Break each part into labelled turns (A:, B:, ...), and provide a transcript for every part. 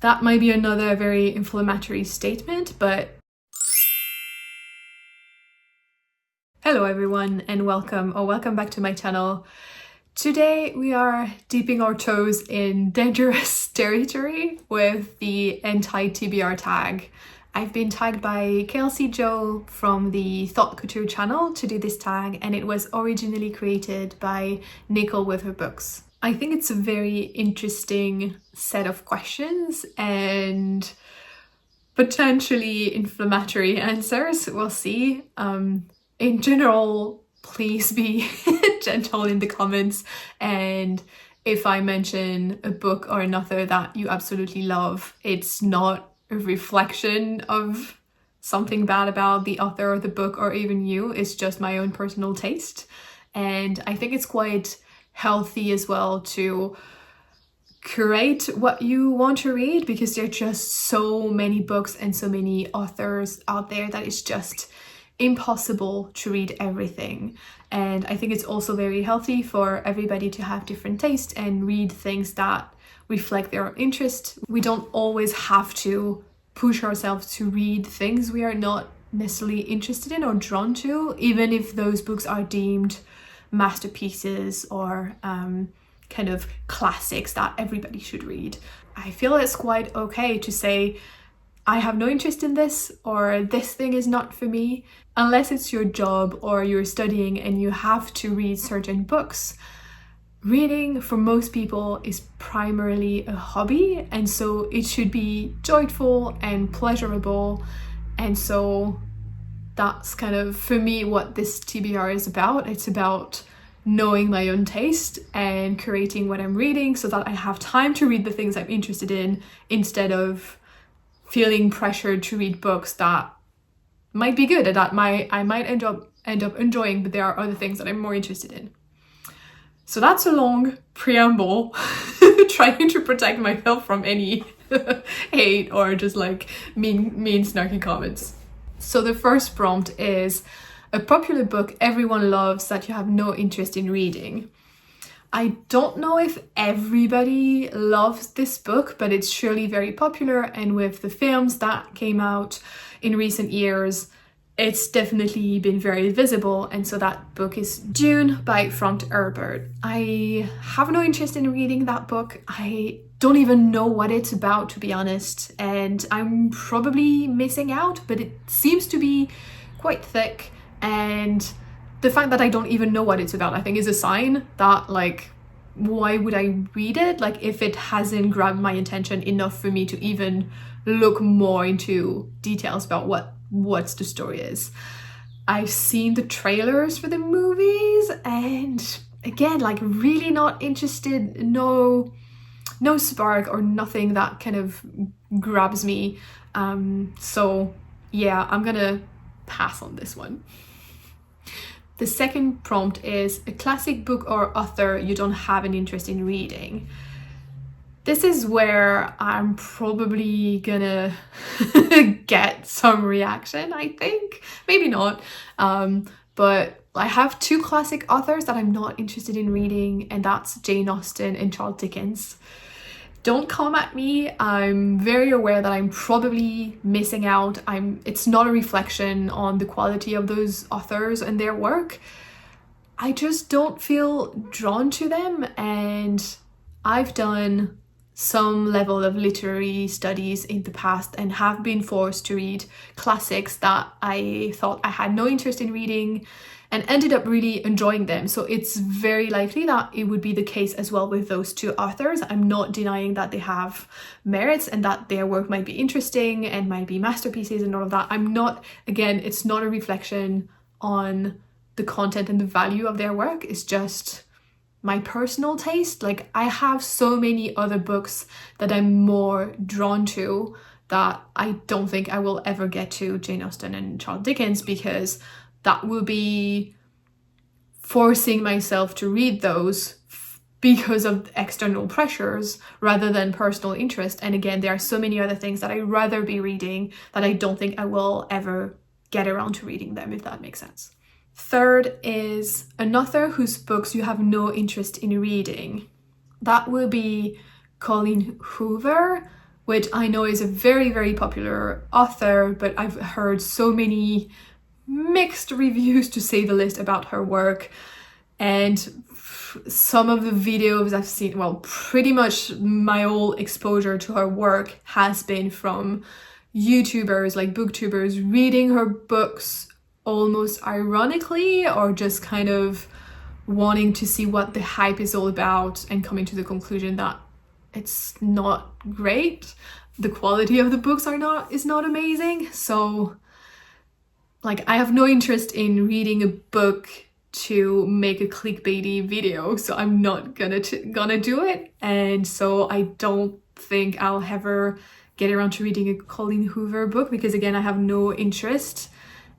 A: That might be another very inflammatory statement, but hello everyone and welcome back to my channel. Today we are dipping our toes in dangerous territory with the anti-TBR tag. I've been tagged by Kelsie Jo from the Thought Couture channel to do this tag, and it was originally created by Nicole with her books. I think it's a very interesting set of questions and potentially inflammatory answers. We'll see. In general, please be gentle in the comments, and if I mention a book or an author that you absolutely love, it's not a reflection of something bad about the author or the book or even you. It's just my own personal taste, and I think it's quite healthy as well to curate what you want to read, because there are just so many books and so many authors out there that it's just impossible to read everything. And I think it's also very healthy for everybody to have different tastes and read things that reflect their interest. We don't always have to push ourselves to read things we are not necessarily interested in or drawn to, even if those books are deemed masterpieces or kind of classics that everybody should read. I feel it's quite okay to say, I have no interest in this, or this thing is not for me, unless it's your job or you're studying and you have to read certain books. Reading for most people is primarily a hobby, and so it should be joyful and pleasurable. And so that's kind of, for me, what this TBR is about. It's about knowing my own taste and curating what I'm reading so that I have time to read the things I'm interested in, instead of feeling pressured to read books that might be good and that I might end up enjoying, but there are other things that I'm more interested in. So that's a long preamble trying to protect myself from any hate or just like mean snarky comments. So the first prompt is a popular book everyone loves that you have no interest in reading. I don't know if everybody loves this book, but it's surely very popular, and with the films that came out in recent years, it's definitely been very visible. And so that book is Dune by Frank Herbert. I have no interest in reading that book. I don't even know what it's about, to be honest, and I'm probably missing out, but it seems to be quite thick, and the fact that I don't even know what it's about, I think, is a sign that, like, why would I read it? Like, if it hasn't grabbed my attention enough for me to even look more into details about what the story is. I've seen the trailers for the movies, and again, like, really not interested. No spark or nothing that kind of grabs me. So yeah, I'm gonna pass on this one. The second prompt is a classic book or author you don't have an interest in reading. This is where I'm probably gonna get some reaction, I think. Maybe not. But I have two classic authors that I'm not interested in reading, and that's Jane Austen and Charles Dickens. Don't come at me. I'm very aware that I'm probably missing out. It's not a reflection on the quality of those authors and their work. I just don't feel drawn to them, and I've done some level of literary studies in the past and have been forced to read classics that I thought I had no interest in reading, and ended up really enjoying them. So it's very likely that it would be the case as well with those two authors. I'm not denying that they have merits and that their work might be interesting and might be masterpieces and all of that. Again, it's not a reflection on the content and the value of their work. It's just my personal taste. Like, I have so many other books that I'm more drawn to that I don't think I will ever get to Jane Austen and Charles Dickens, because that will be forcing myself to read those because of external pressures rather than personal interest. And again, there are so many other things that I'd rather be reading that I don't think I will ever get around to reading them, if that makes sense. Third is an author whose books you have no interest in reading. That will be Colleen Hoover which I know is a very, very popular author, but I've heard so many mixed reviews, to say the least, about her work. And some of the videos I've seen, well, pretty much my whole exposure to her work has been from YouTubers, like booktubers, reading her books almost ironically, or just kind of wanting to see what the hype is all about and coming to the conclusion that it's not great. The quality of the books is not amazing. So like, I have no interest in reading a book to make a clickbaity video, so I'm not gonna do it. And so I don't think I'll ever get around to reading a Colleen Hoover book, because again, I have no interest.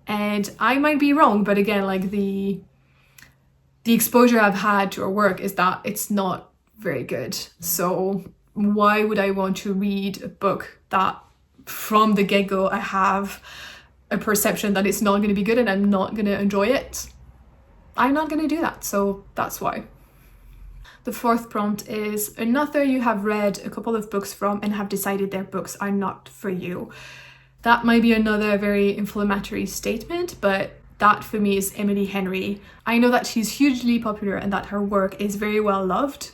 A: And I might be wrong, but again, like the exposure I've had to her work is that it's not very good. So why would I want to read a book that from the get-go I have a perception that it's not going to be good and I'm not going to enjoy it? I'm not going to do that, so that's why. The fourth prompt is an author you have read a couple of books from and have decided their books are not for you. That might be another very inflammatory statement, but that for me is Emily Henry. I know that she's hugely popular and that her work is very well loved,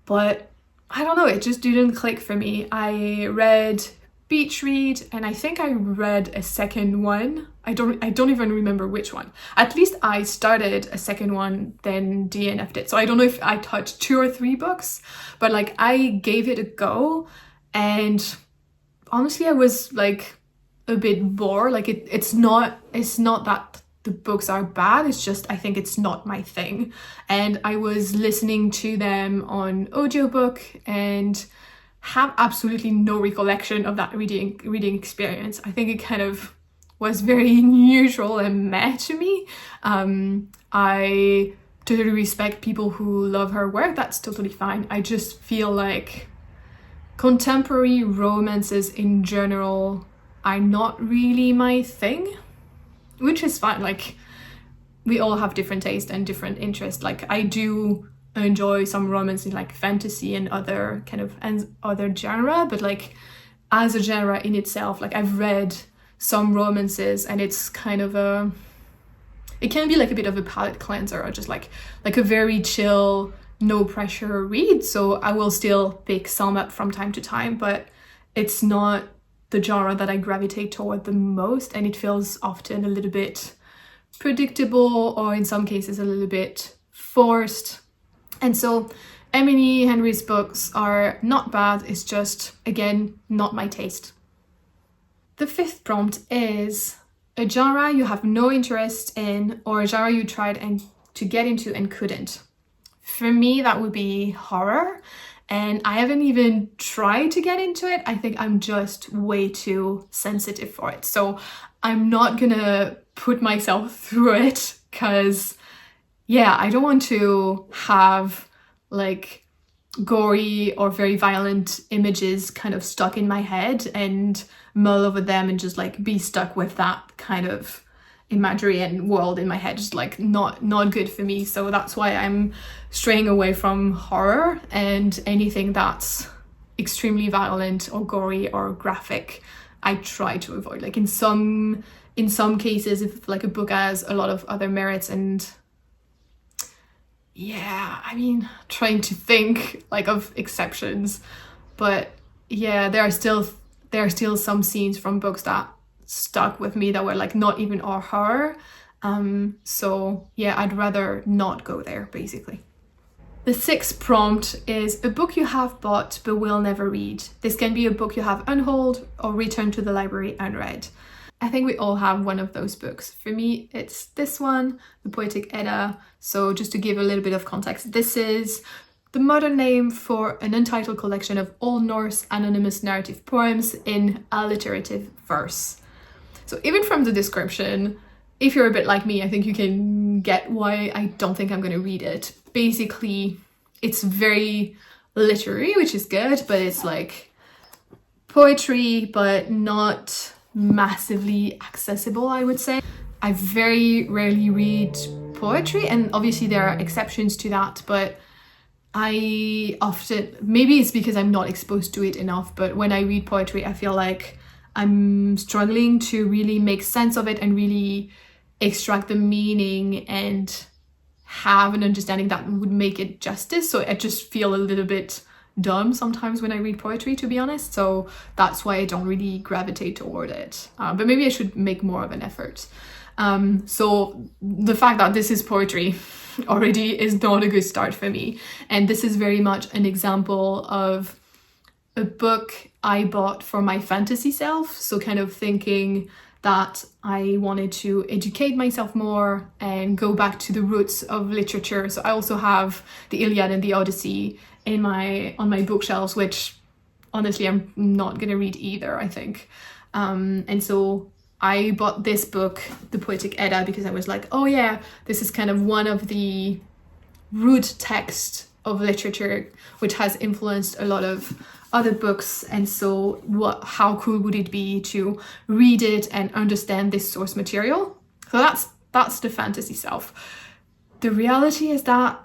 A: but I don't know, it just didn't click for me. I read Beach Read, and I think I read a second one. I don't even remember which one. At least I started a second one, then DNF'd it. So I don't know if I touched 2 or 3 books, but like I gave it a go, and honestly I was like a bit bored. Like it's not that the books are bad, it's just I think it's not my thing. And I was listening to them on audiobook and have absolutely no recollection of that reading experience. I think it kind of was very neutral and meh to me. I totally respect people who love her work, that's totally fine. I just feel like contemporary romances in general are not really my thing, which is fine. Like, we all have different tastes and different interests. Like, I do enjoy some romance in like fantasy and other genre, but like as a genre in itself, like I've read some romances and it's kind of it can be like a bit of a palate cleanser, or just like a very chill, no pressure read. So I will still pick some up from time to time, but it's not the genre that I gravitate toward the most, and it feels often a little bit predictable, or in some cases a little bit forced. And so Emily Henry's books are not bad, it's just, again, not my taste. The fifth prompt is a genre you have no interest in, or a genre you tried to get into and couldn't. For me, that would be horror, and I haven't even tried to get into it. I think I'm just way too sensitive for it. So I'm not gonna put myself through it, because yeah, I don't want to have like gory or very violent images kind of stuck in my head and mull over them and just like be stuck with that kind of imagery and world in my head. Just like not good for me. So that's why I'm straying away from horror, and anything that's extremely violent or gory or graphic I try to avoid. Like in some cases, if like a book has a lot of other merits, and yeah, I mean, trying to think like of exceptions, but yeah, there are still some scenes from books that stuck with me that were like not even horror. So yeah, I'd rather not go there, basically. The sixth prompt is a book you have bought but will never read. This can be a book you have unhauled or returned to the library unread. I think we all have one of those books. For me, it's this one, the Poetic Edda. So just to give a little bit of context, this is the modern name for an untitled collection of Old Norse anonymous narrative poems in alliterative verse. So even from the description, if you're a bit like me, I think you can get why I don't think I'm going to read it. Basically, it's very literary, which is good, but it's like poetry, but not massively accessible, I would say. I very rarely read poetry, and obviously there are exceptions to that, but I often, maybe it's because I'm not exposed to it enough, but when I read poetry, I feel like I'm struggling to really make sense of it and really extract the meaning and have an understanding that would make it justice. So I just feel a little bit dumb sometimes when I read poetry, to be honest. So that's why I don't really gravitate toward it. But maybe I should make more of an effort. So the fact that this is poetry already is not a good start for me. And this is very much an example of a book I bought for my fantasy self. So kind of thinking that I wanted to educate myself more and go back to the roots of literature. So I also have the Iliad and the Odyssey on my bookshelves, which honestly I'm not gonna read either, I think. And so I bought this book, The Poetic Edda, because I was like, oh yeah, this is kind of one of the root texts of literature which has influenced a lot of other books, and so how cool would it be to read it and understand this source material? So that's the fantasy self. The reality is that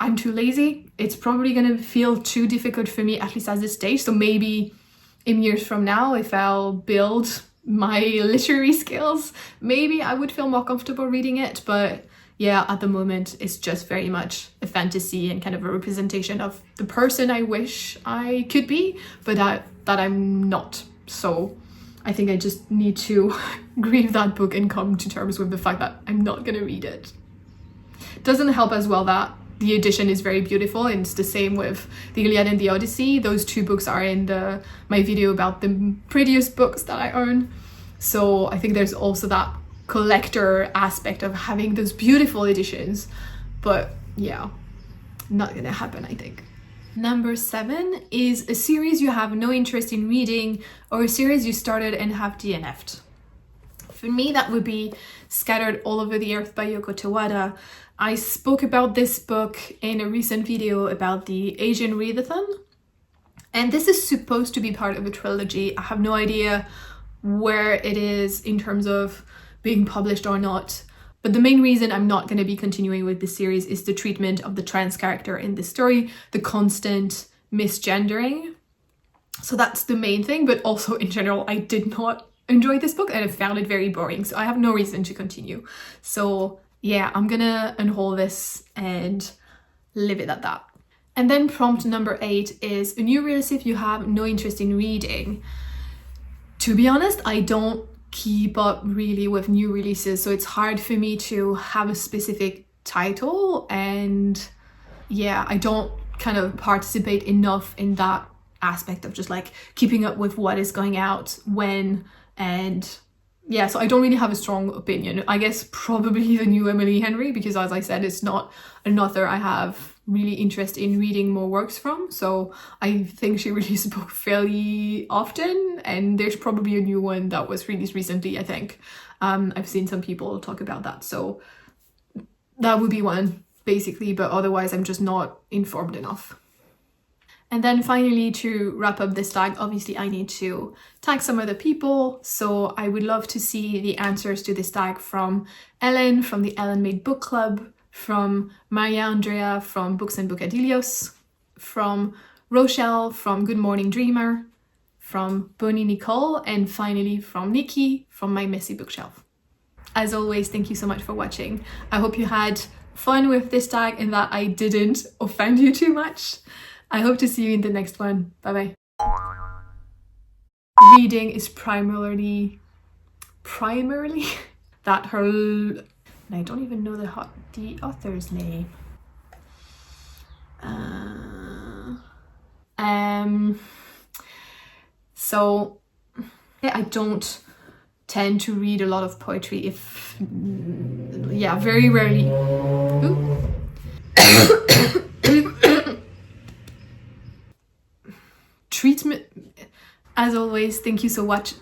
A: I'm too lazy. It's probably gonna feel too difficult for me, at least at this stage. So maybe in years from now, if I'll build my literary skills, maybe I would feel more comfortable reading it. But yeah, at the moment, it's just very much a fantasy and kind of a representation of the person I wish I could be, but that I'm not. So I think I just need to grieve that book and come to terms with the fact that I'm not gonna read it. Doesn't help as well that the edition is very beautiful, and it's the same with the Iliad and the Odyssey. Those two books are in my video about the prettiest books that I own. So I think there's also that collector aspect of having those beautiful editions, but yeah, not gonna happen, I think. Number 7 is a series you have no interest in reading, or a series you started and have DNF'd. For me, that would be Scattered All Over the Earth by Yoko Tawada. I spoke about this book in a recent video about the Asian readathon, and this is supposed to be part of a trilogy. I have no idea where it is in terms of being published or not, but the main reason I'm not going to be continuing with this series is the treatment of the trans character in this story, the constant misgendering. So that's the main thing, but also in general, I did not enjoy this book and I found it very boring, so I have no reason to continue. So yeah, I'm gonna unhaul this and leave it at that. And then prompt number 8 is a new release if you have no interest in reading. To be honest, I don't keep up really with new releases, so it's hard for me to have a specific title, and yeah, I don't kind of participate enough in that aspect of just like keeping up with what is going out when, and yeah, so I don't really have a strong opinion. I guess probably the new Emily Henry, because as I said, it's not an author I have really interest in reading more works from. So I think she released a book fairly often, and there's probably a new one that was released recently, I think. I've seen some people talk about that. So that would be one, basically, but otherwise I'm just not informed enough. And then finally, to wrap up this tag, obviously I need to tag some other people. So I would love to see the answers to this tag from Ellen, from the Ellen Made Book Club, from Mariandrea, from Books and Bocadillos, from Rochelle, from Good Morning Dreamer, from Bonnie Nicole, and finally from Nicky, from My Messy Bookshelf. As always, thank you so much for watching. I hope you had fun with this tag and that I didn't offend you too much. I hope to see you in the next one. Bye bye. Reading is primarily that her, and I don't even know the author's name. So yeah, I don't tend to read a lot of poetry, very rarely. Treatment, as always, thank you so much.